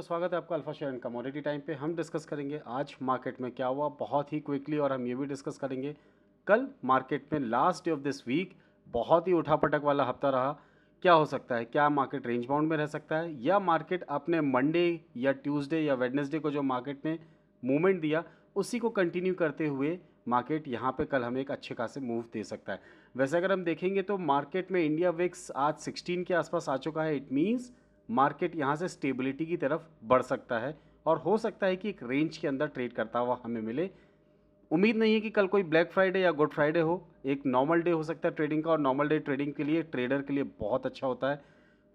स्वागत है आपका alpha share and commodity time पे। हम डिस्कस करेंगे आज मार्केट में क्या हुआ बहुत ही क्विकली, और हम ये भी डिस्कस करेंगे कल मार्केट में last day of this week बहुत ही उठापटक वाला हफ्ता रहा। क्या हो सकता है, क्या मार्केट रेंज बाउंड में रह सकता है, या मार्केट अपने मंडे या ट्यूसडे या वेडनेसडे को जो मार्केट ने मूवमेंट दिया उसी को कंटिन्यू करते हुए मार्केट यहाँ पे कल हमें एक अच्छे खासे मूव दे सकता है। वैसे अगर हम देखेंगे तो मार्केट में इंडिया विक्स आज 16 के आसपास आ चुका है। इट मीन्स मार्केट यहाँ से स्टेबिलिटी की तरफ बढ़ सकता है और हो सकता है कि एक रेंज के अंदर ट्रेड करता हुआ हमें मिले। उम्मीद नहीं है कि कल कोई ब्लैक फ्राइडे या गुड फ्राइडे हो, एक नॉर्मल डे हो सकता है ट्रेडिंग का, और नॉर्मल डे ट्रेडिंग के लिए ट्रेडर के लिए बहुत अच्छा होता है।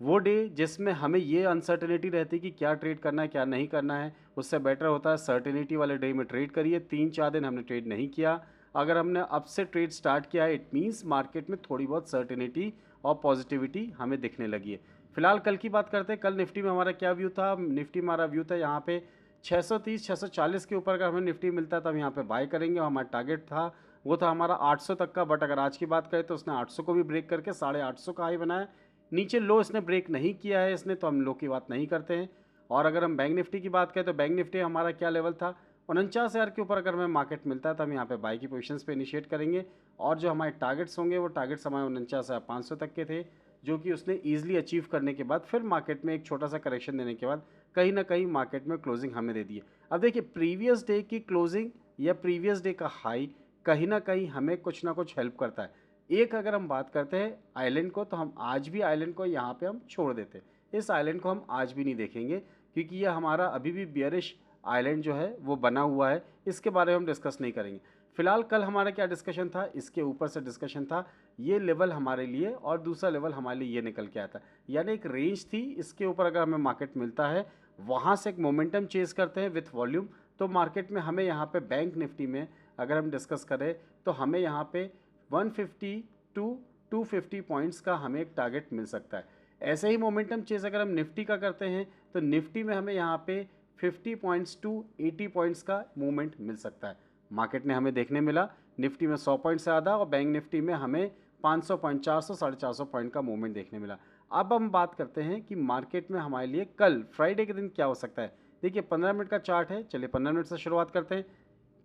वो डे जिसमें हमें ये अनसर्टेनिटी रहती है कि क्या ट्रेड करना है क्या नहीं करना है, उससे बेटर होता है सर्टेनिटी वाले डे में ट्रेड करिए। 3-4 दिन हमने ट्रेड नहीं किया, अगर हमने अब से ट्रेड स्टार्ट किया है इट मीन्स मार्केट में थोड़ी बहुत सर्टेनिटी और पॉजिटिविटी हमें दिखने लगी है। फिलहाल कल की बात करते हैं। कल निफ्टी में हमारा क्या व्यू था? निफ्टी हमारा व्यू था यहाँ पे 630 640 के ऊपर अगर हमें निफ्टी मिलता है तो हम यहाँ पे बाय करेंगे, और हमारा टारगेट था वो था हमारा 800 तक का। बट अगर आज की बात करें तो उसने 800 को भी ब्रेक करके 850 का हाई बनाया। नीचे लो इसने ब्रेक नहीं किया है इसने, तो हम लो की बात नहीं करते हैं। और अगर हम बैंक निफ्टी की बात करें तो बैंक निफ्टी हमारा क्या लेवल था? 49,000 के ऊपर अगर हमें मार्केट मिलता है तो हम यहाँ पे बाई की पोजीशंस पे इनिशिएट करेंगे, और जो हमारे टारगेट्स होंगे वो टारगेट्स हमारे 49,500 तक के थे, जो कि उसने ईजिली अचीव करने के बाद फिर मार्केट में एक छोटा सा करेक्शन देने के बाद कहीं ना कहीं मार्केट में क्लोजिंग हमें दे दी है। अब देखिए प्रीवियस डे की क्लोजिंग या प्रीवियस डे का हाई कहीं ना कहीं हमें कुछ ना कुछ हेल्प करता है। एक अगर हम बात करते हैं आइलैंड को, तो हम आज भी आइलैंड को यहाँ पे हम छोड़ देते हैं। इस आइलैंड को हम आज भी नहीं देखेंगे क्योंकि ये हमारा अभी भी बियरिश आइलैंड जो है वो बना हुआ है, इसके बारे में हम डिस्कस नहीं करेंगे। फिलहाल कल हमारा क्या डिस्कशन था, इसके ऊपर से डिस्कशन था। ये लेवल हमारे लिए और दूसरा लेवल हमारे लिए ये निकल के आता है, यानी एक रेंज थी, इसके ऊपर अगर हमें मार्केट मिलता है वहाँ से एक मोमेंटम चेज करते हैं विथ वॉल्यूम, तो मार्केट में हमें यहाँ पे बैंक निफ्टी में अगर हम डिस्कस करें तो हमें यहाँ पे 150 टू 250 पॉइंट्स का हमें एक टारगेट मिल सकता है। ऐसे ही मोमेंटम चेज अगर हम निफ्टी का करते हैं तो निफ्टी में हमें यहाँ पे 50 पॉइंट्स टू 80 पॉइंट्स का मूवमेंट मिल सकता है। मार्केट ने हमें देखने मिला निफ्टी में 100 पॉइंट से ज़्यादा, और बैंक निफ्टी में हमें 500 पॉइंट 400 450 पॉइंट का मूवमेंट देखने मिला। अब हम बात करते हैं कि मार्केट में हमारे लिए कल फ्राइडे के दिन क्या हो सकता है। देखिए 15 मिनट का चार्ट है, चलिए 15 मिनट से शुरुआत करते हैं।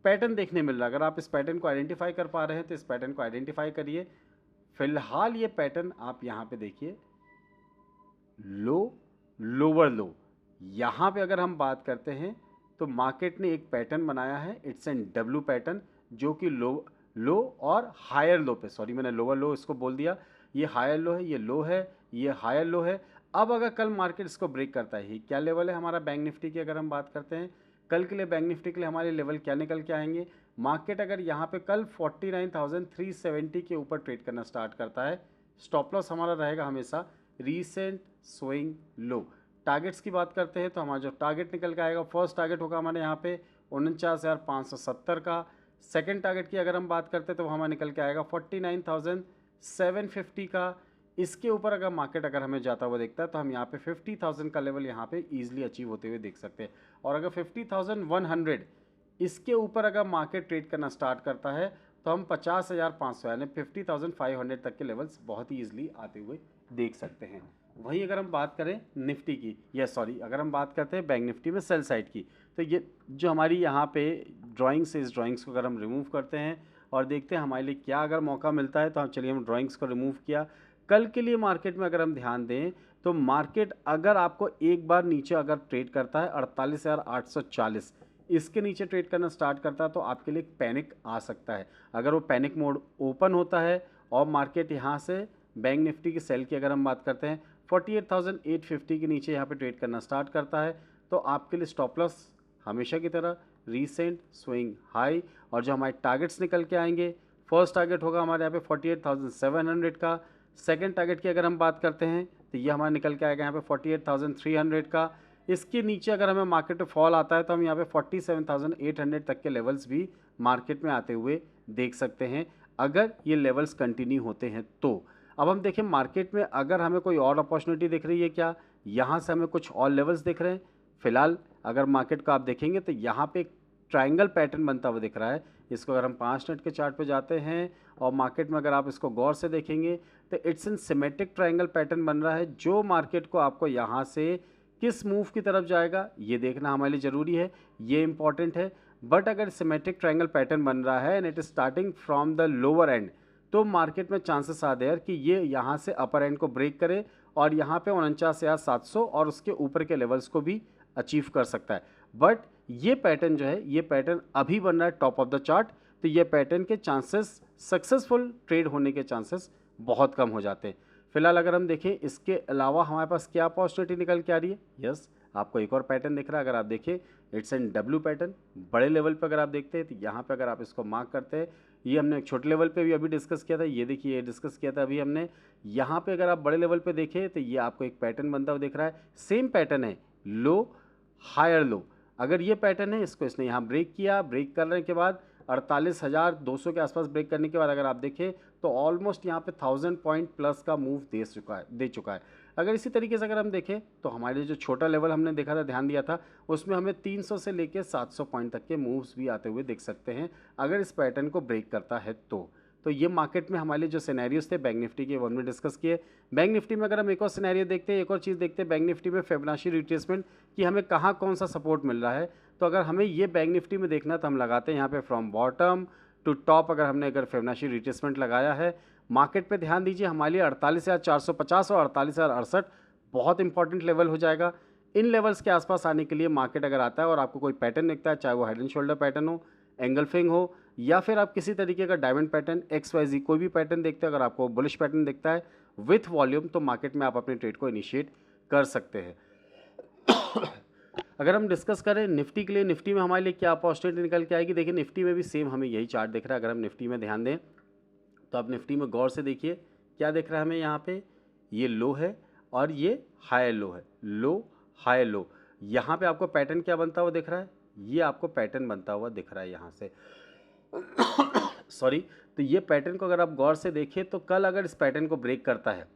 पैटर्न देखने मिल रहा है, अगर आप इस पैटर्न को आइडेंटिफाई कर पा रहे हैं तो इस पैटर्न को आइडेंटिफाई करिए। फिलहाल ये पैटर्न आप यहाँ पे देखिए, लो लोअर लो, यहाँ पे अगर हम बात करते हैं तो मार्केट ने एक पैटर्न बनाया है, इट्स एन डब्ल्यू पैटर्न, जो कि लो लो और हायर लो पे, सॉरी मैंने लोअर लो इसको बोल दिया, ये हायर लो है, ये लो है, ये हायर लो है। अब अगर कल मार्केट इसको ब्रेक करता है, क्या लेवल है हमारा बैंक निफ्टी की अगर हम बात करते हैं कल के लिए, बैंक निफ्टी के लिए हमारे लेवल क्या निकल के आएंगे? मार्केट अगर यहाँ पे कल 49,370 के ऊपर ट्रेड करना स्टार्ट करता है, स्टॉप लॉस हमारा रहेगा हमेशा रीसेंट स्विंग लो। टारगेट्स की बात करते हैं तो हमारा जो टारगेट निकल के आएगा, फर्स्ट टारगेट होगा हमारे यहाँ पे 49,570 का। सेकंड टारगेट की अगर हम बात करते हैं तो हमारा निकल के आएगा 49,750 का। इसके ऊपर अगर मार्केट अगर हमें जाता हुआ देखता है तो हम यहाँ पे 50,000 का लेवल यहाँ पे ईजिली अचीव होते हुए देख सकते हैं। और अगर 50,100 इसके ऊपर अगर मार्केट ट्रेड करना स्टार्ट करता है तो हम 50,500 यानी 50,500 तक के लेवल्स बहुत ही ईजिली आते हुए देख सकते हैं। वहीं अगर हम बात करें निफ्टी की, या सॉरी अगर हम बात करते हैं बैंक निफ्टी में सेल साइड की, तो ये जो हमारी यहाँ पे ड्राइंग्स है, इस ड्राइंग्स को अगर हम रिमूव करते हैं और देखते हैं हमारे लिए क्या अगर मौका मिलता है, तो हम चलिए हम ड्राइंग्स को रिमूव किया। कल के लिए मार्केट में अगर हम ध्यान दें तो मार्केट अगर आपको एक बार नीचे अगर ट्रेड करता है 48,840, इसके नीचे ट्रेड करना स्टार्ट करता है तो आपके लिए पैनिक आ सकता है। अगर वो पैनिक मोड ओपन होता है और मार्केट यहाँ से बैंक निफ्टी की सेल की अगर हम बात करते हैं 48,850 के नीचे यहाँ पे ट्रेड करना स्टार्ट करता है, तो आपके लिए स्टॉप लॉस हमेशा की तरह रीसेंट स्विंग हाई, और जो हमारे टारगेट्स निकल के आएंगे, फर्स्ट टारगेट होगा हमारे यहाँ पे 48,700 का। सेकंड टारगेट की अगर हम बात करते हैं तो ये हमारा निकल के आएगा यहाँ पे 48,300 का। इसके नीचे अगर हमें मार्केट में फॉल आता है तो हम यहाँ पे 47,800 तक के लेवल्स भी मार्केट में आते हुए देख सकते हैं, अगर ये लेवल्स कंटिन्यू होते हैं तो। अब हम देखें मार्केट में अगर हमें कोई और अपॉर्चुनिटी दिख रही है क्या, यहाँ से हमें कुछ और लेवल्स दिख रहे हैं। फिलहाल अगर मार्केट को आप देखेंगे तो यहाँ पे एक ट्रायंगल पैटर्न बनता हुआ दिख रहा है। इसको अगर हम 5 मिनट के चार्ट पे जाते हैं और मार्केट में अगर आप इसको गौर से देखेंगे तो it's in symmetric triangle pattern बन रहा है, जो मार्केट को आपको यहाँ से किस मूव की तरफ जाएगा ये देखना हमारे लिए ज़रूरी है, ये इंपॉर्टेंट है। बट अगर सिमेट्रिक ट्रायंगल पैटर्न बन रहा है and it is starting from the lower and, तो मार्केट में चांसेस आर देयर कि ये यहाँ से अपर एंड को ब्रेक करे और यहाँ पे 49,700 और उसके ऊपर के लेवल्स को भी अचीव कर सकता है। बट ये पैटर्न जो है, ये पैटर्न अभी बन रहा है टॉप ऑफ द चार्ट, तो ये पैटर्न के चांसेस, सक्सेसफुल ट्रेड होने के चांसेस बहुत कम हो जाते हैं। फिलहाल अगर हम देखें इसके अलावा हमारे पास क्या अपॉर्चुनिटी निकल के आ रही है, यस आपको एक और पैटर्न दिख रहा है। अगर आप देखें इट्स एन डब्ल्यू पैटर्न, बड़े लेवल पे अगर आप देखते हैं तो यहाँ पे अगर आप इसको मार्क करते हैं, ये हमने एक छोटे लेवल पे भी अभी डिस्कस किया था, ये देखिए ये डिस्कस किया था अभी हमने। यहाँ पे अगर आप बड़े लेवल पे देखें तो ये आपको एक पैटर्न बनता हुआ दिख रहा है, सेम पैटर्न है, लो हायर लो। अगर ये पैटर्न है, इसको इसने यहाँ ब्रेक किया, ब्रेक करने के बाद 48,200 के आसपास ब्रेक करने के बाद अगर आप देखें तो ऑलमोस्ट यहाँ पे 1000 पॉइंट प्लस का मूव दे चुका है। अगर इसी तरीके से अगर हम देखें तो हमारे जो छोटा लेवल हमने देखा था, ध्यान दिया था, उसमें हमें 300 से लेके 700 पॉइंट तक के मूव्स भी आते हुए दिख सकते हैं अगर इस पैटर्न को ब्रेक करता है तो ये मार्केट में हमारे लिए जो सिनेरियोज थे बैंक निफ्टी के, वो हमने डिस्कस किए। बैंक निफ्टी में अगर हम एक और सिनेरियो देखते हैं, एक और चीज़ देखते हैं बैंक निफ्टी में फिबोनाची रिट्रेसमेंट कि हमें कहाँ कौन सा सपोर्ट मिल रहा है। तो अगर हमें ये बैंक निफ्टी में देखना तो हम लगाते हैं यहाँ पे फ्रॉम बॉटम टू टॉप। अगर फिबोनाची रिट्रेसमेंट लगाया है मार्केट पे, ध्यान दीजिए हमारे लिए 48,450 और 48,068 बहुत इंपॉर्टेंट लेवल हो जाएगा। इन लेवल्स के आसपास आने के लिए मार्केट अगर आता है और आपको कोई पैटर्न दिखता है, चाहे वो हेड एंड शोल्डर पैटर्न हो, एंगल्फिंग हो, या फिर आप किसी तरीके का डायमंड पैटर्न, XYZ कोई भी पैटर्न देखते हैं, अगर आपको बुलिश पैटर्न दिखता है विथ वॉल्यूम, तो मार्केट में आप अपने ट्रेड को इनिशिएट कर सकते हैं। अगर हम डिस्कस करें निफ्टी के लिए, निफ्टी में हमारे लिए क्या अपॉर्चुनिटी निकल के आएगी, देखिए निफ्टी में भी सेम हमें यही चार्ट दिख रहा है। अगर हम निफ्टी में ध्यान दें तो आप निफ्टी में गौर से देखिए क्या दिख रहा है हमें, यहाँ पे ये लो है और ये हाई लो है, लो हाई लो। यहाँ पे आपको पैटर्न क्या बनता हुआ दिख रहा है, ये आपको पैटर्न बनता हुआ दिख रहा है यहाँ से सॉरी। तो ये पैटर्न को अगर आप गौर से देखें तो कल अगर इस पैटर्न को ब्रेक करता है,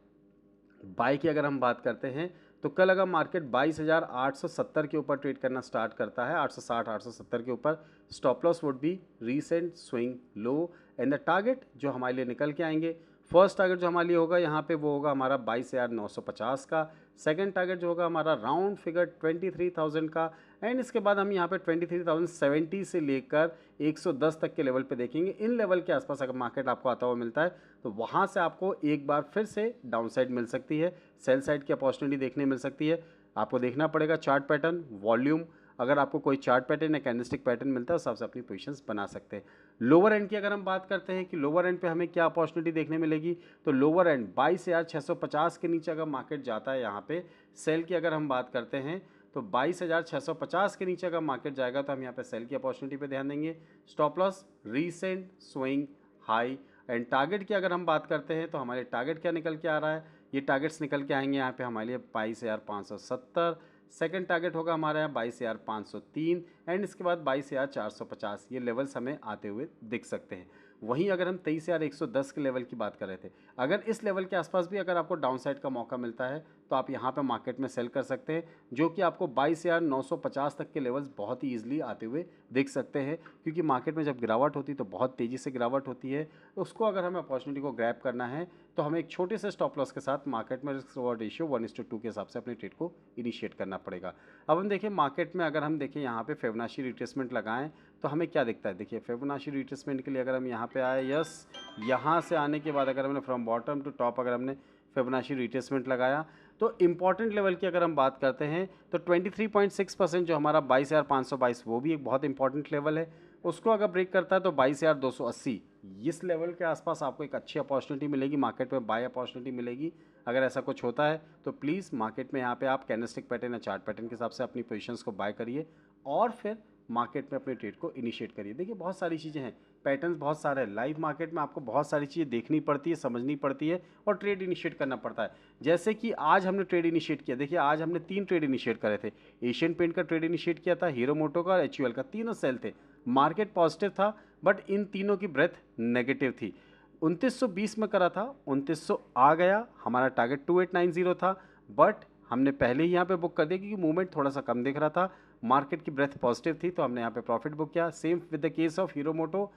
बाय की अगर हम बात करते हैं तो कल अगर मार्केट 22,870 के ऊपर ट्रेड करना स्टार्ट करता है, 860 870 के ऊपर, stop loss would be recent swing low and the target जो हमारे लिए निकल के आएंगे, फर्स्ट टारगेट जो हमारे लिए होगा यहाँ पे वो होगा हमारा 22,950 का, सेकंड टारगेट जो होगा हमारा राउंड फिगर 23,000 का, एंड इसके बाद हम यहाँ पे 23,070 से लेकर 110 तक के लेवल पे देखेंगे। इन लेवल के आसपास अगर मार्केट आपको आता हुआ मिलता है तो वहाँ से आपको एक बार फिर से डाउन साइड मिल सकती है, सेल साइड की अपॉर्चुनिटी देखने मिल सकती है। आपको देखना पड़ेगा चार्ट पैटर्न, वॉल्यूम, अगर आपको कोई चार्ट पैटर्न या कैंडलस्टिक पैटर्न मिलता है उस हिसाब से अपनी पोजीशंस बना सकते हैं। लोअर एंड की अगर हम बात करते हैं कि लोअर एंड पे हमें क्या अपॉर्चुनिटी देखने मिलेगी, तो लोअर एंड 22,650 के नीचे अगर मार्केट जाता है, यहाँ पे सेल की अगर हम बात करते हैं तो 22,650 के नीचे अगर मार्केट जाएगा तो हम यहाँ पे सेल की अपॉर्चुनिटी पे ध्यान देंगे। Stop loss recent swing high and target की अगर हम बात करते हैं तो हमारे टारगेट क्या निकल के आ रहा है, ये टारगेट्स निकल के आएंगे यहाँ पे हमारे लिए 22,570, सेकंड टारगेट होगा हमारे यहाँ 22,503 एंड इसके बाद 22,450, ये लेवल्स हमें आते हुए दिख सकते हैं। वहीं अगर हम 23,110 के लेवल की बात कर रहे थे, अगर इस लेवल के आसपास भी अगर आपको डाउन साइड का मौका मिलता है तो आप यहाँ पे मार्केट में सेल कर सकते हैं, जो कि आपको 22,950 तक के लेवल्स बहुत ही ईजिली आते हुए दिख सकते हैं। क्योंकि मार्केट में जब गिरावट होती है तो बहुत तेज़ी से गिरावट होती है, तो उसको अगर हमें अपॉर्चुनिटी को ग्रैब करना है तो हमें एक छोटे से स्टॉप लॉस के साथ मार्केट में रिस्क रिवॉर्ड रेशियो 1:2 के हिसाब से अपने ट्रेड को इनिशिएट करना पड़ेगा। अब हम देखें मार्केट में अगर हम देखें यहाँ पे फिबोनाची रिट्रेसमेंट लगाएं तो हमें क्या दिखता है, देखिए फिबोनाची रिट्रेसमेंट के लिए अगर हम यहाँ पे आए, यस यहाँ से आने के बाद अगर हमने फ्रॉम बॉटम टू टॉप अगर हमने फिबोनाची रिट्रेसमेंट लगाया तो इंपॉर्टेंट लेवल की अगर हम बात करते हैं तो 23.6% जो हमारा 22,522 वो भी एक बहुत इंपॉर्टेंट लेवल है, उसको अगर ब्रेक करता है तो 22,280, इस लेवल के आसपास आपको एक अच्छी अपॉर्चुनिटी मिलेगी, मार्केट में बाय अपॉर्चुनिटी मिलेगी। अगर ऐसा कुछ होता है तो प्लीज़ मार्केट में यहाँ पे आप कैंडलस्टिक पैटर्न या चार्ट पैटर्न के हिसाब से अपनी पोजीशंस को बाय करिए और फिर मार्केट में अपने ट्रेड को इनिशिएट करिए। देखिए बहुत सारी चीज़ें हैं, पैटर्न्स बहुत सारे हैं, लाइव मार्केट में आपको बहुत सारी चीज़ें देखनी पड़ती है, समझनी पड़ती है और ट्रेड इनिशिएट करना पड़ता है। जैसे कि आज हमने ट्रेड इनिशिएट किया, देखिए आज हमने 3 ट्रेड इनिशिएट करे थे, एशियन पेंट का ट्रेड इनिशिएट किया था, हीरो मोटो का और HUL का, तीनों सेल थे, मार्केट पॉजिटिव था बट इन तीनों की ब्रेथ नेगेटिव थी। 2920 में करा था, 2900 आ गया, हमारा टारगेट 2890 था बट हमने पहले ही यहाँ पे बुक कर दिया क्योंकि मूवमेंट थोड़ा सा कम दिख रहा था, मार्केट की ब्रेथ पॉजिटिव थी तो हमने यहाँ पे प्रॉफिट बुक किया। Same with the case of Hero Moto,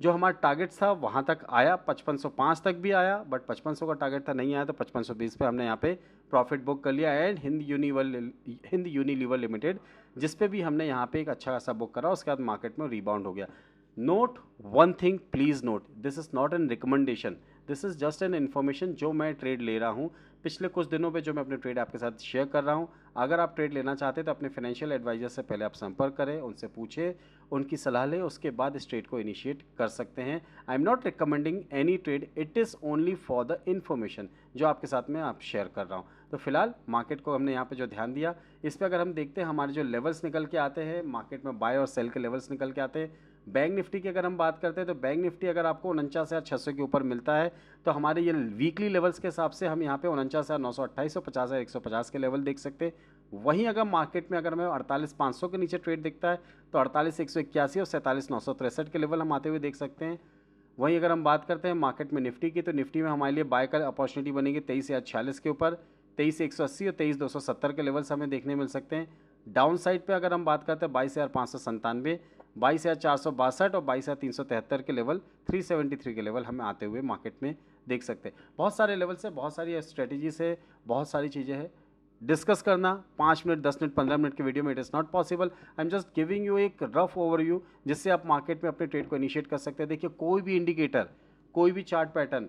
जो हमारा टारगेट था वहाँ तक आया, 5505 तक भी आया, बट 5500 का टारगेट था, नहीं आया, तो 5520 पे हमने यहाँ पे प्रॉफिट बुक कर लिया। एंड हिंद यूनिलीवर लिमिटेड, जिस पे भी हमने यहाँ पे एक अच्छा खासा बुक करा, उसके बाद मार्केट में रिबाउंड हो गया। Note one thing, please note, this is not an recommendation, this is just an information जो मैं ट्रेड ले रहा हूँ पिछले कुछ दिनों पे, जो मैं अपने ट्रेड आपके साथ शेयर कर रहा हूँ। अगर आप ट्रेड लेना चाहते हैं तो अपने फाइनेंशियल एडवाइजर से पहले आप संपर्क करें, उनसे पूछें, उनकी सलाह लें, उसके बाद इस ट्रेड को इनिशिएट कर सकते हैं। I am not recommending any trade, it is only for the information जो आपके साथ में आप शेयर कर रहा हूँ। तो फिलहाल मार्केट को हमने यहाँ पे जो ध्यान दिया, इस पर अगर हम देखते हैं हमारे जो लेवल्स निकल के आते हैं मार्केट में, बाय और सेल के लेवल्स निकल के आते हैं। बैंक निफ्टी की अगर हम बात करते हैं तो बैंक निफ्टी अगर आपको 49,600 के ऊपर मिलता है तो हमारे ये वीकली लेवल्स के हिसाब से हम यहाँ पे 49,928 और 50,150 के लेवल देख सकते हैं। वहीं अगर मार्केट में अगर हमें 48,500 के नीचे ट्रेड दिखता है तो 48,181 और 47,963 के लेवल हम आते हुए देख सकते हैं। वहीं अगर हम बात करते हैं मार्केट में निफ्टी की, तो निफ्टी में हमारे लिए बाय का अपॉर्चुनिटी बनेगी 23,046 के ऊपर, 23,180 और 23,270 के लेवल्स हमें देखने मिल सकते हैं। डाउन साइड पे अगर हम बात करते हैं 22,597, 22,462 और 22,373 के लेवल, 373 के लेवल हमें आते हुए मार्केट में देख सकते हैं। बहुत सारे लेवल से, बहुत सारी स्ट्रेटजी से, बहुत सारी चीज़ें हैं। डिस्कस करना 5 मिनट, 10 मिनट, 15 मिनट के वीडियो में it is not possible. I am just giving you एक रफ ओवरव्यू जिससे आप मार्केट में अपने ट्रेड को इनिशिएट कर सकते हैं। देखिए, कोई भी इंडिकेटर, कोई भी चार्ट पैटर्न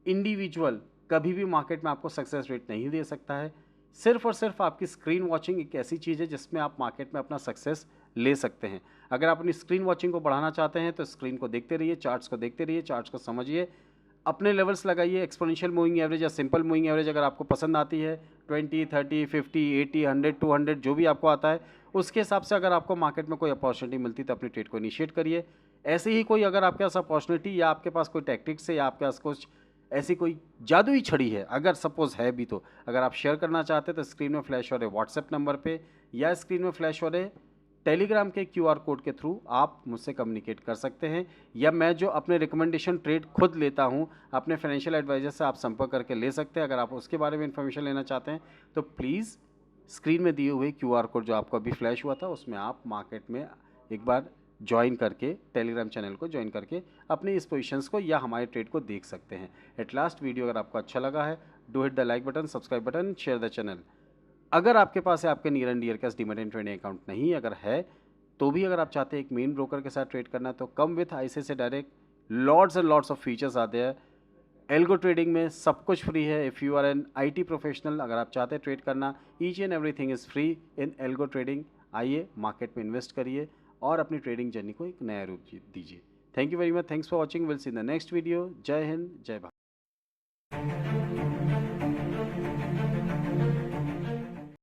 इंडिविजुअल कभी भी मार्केट में आपको सक्सेस रेट नहीं दे सकता है। सिर्फ और सिर्फ आपकी स्क्रीन वॉचिंग एक ऐसी चीज़ है जिसमें आप मार्केट में अपना सक्सेस ले सकते हैं। अगर आप अपनी स्क्रीन वॉचिंग को बढ़ाना चाहते हैं तो स्क्रीन को देखते रहिए, चार्ट्स को देखते रहिए, चार्ट्स को समझिए, अपने लेवल्स लगाइए। एक्सपोनेंशियल मूविंग एवरेज या सिंपल मूविंग एवरेज अगर आपको पसंद आती है, 20, 30, 50, 80, 100, 200 जो भी आपको आता है, उसके हिसाब से अगर आपको मार्केट में कोई अपॉर्चुनिटी मिलती है तो अपनी ट्रेड को इनिशिएट करिए। ऐसे ही कोई अगर आपके पास अपॉर्चुनिटी या आपके पास कोई टैक्टिक्स है या आपके पास कुछ ऐसी कोई जादुई छड़ी है, अगर सपोज है भी, तो अगर आप शेयर करना चाहते हैं तो स्क्रीन में फ्लैश हो रहे व्हाट्सएप नंबर पे या स्क्रीन में फ्लैश हो रहे टेलीग्राम के क्यूआर कोड के थ्रू आप मुझसे कम्युनिकेट कर सकते हैं, या मैं जो अपने रिकमेंडेशन ट्रेड खुद लेता हूं अपने फाइनेंशियल एडवाइजर से आप संपर्क करके ले सकते हैं। अगर आप उसके बारे में इन्फॉर्मेशन लेना चाहते हैं तो प्लीज़ स्क्रीन में दिए हुए क्यूआर कोड जो आपको अभी फ्लैश हुआ था उसमें आप मार्केट में एक बार ज्वाइन करके, टेलीग्राम चैनल को ज्वाइन करके अपनी इस पोजीशंस को या हमारे ट्रेड को देख सकते हैं। एट लास्ट, वीडियो अगर आपको अच्छा लगा है, do hit the like button, subscribe button, share the channel. अगर आपके पास है, आपके नियर एंड डियर के पास डीमैट एंड ट्रेडिंग अकाउंट नहीं अगर है तो भी, अगर आप चाहते हैं एक मेन ब्रोकर के साथ ट्रेड करना, तो come with ICICI direct, lots and lots of features आते हैं। एल्गो ट्रेडिंग में सब कुछ फ्री है। If you are an IT professional, अगर आप चाहते हैं ट्रेड करना, each and everything is free in algo trading. आइए, मार्केट में इन्वेस्ट करिए और अपनी ट्रेडिंग जर्नी को एक नया रूप दीजिए। Thank you very much, thanks for watching, will see in the next video. जय हिंद, जय भारत।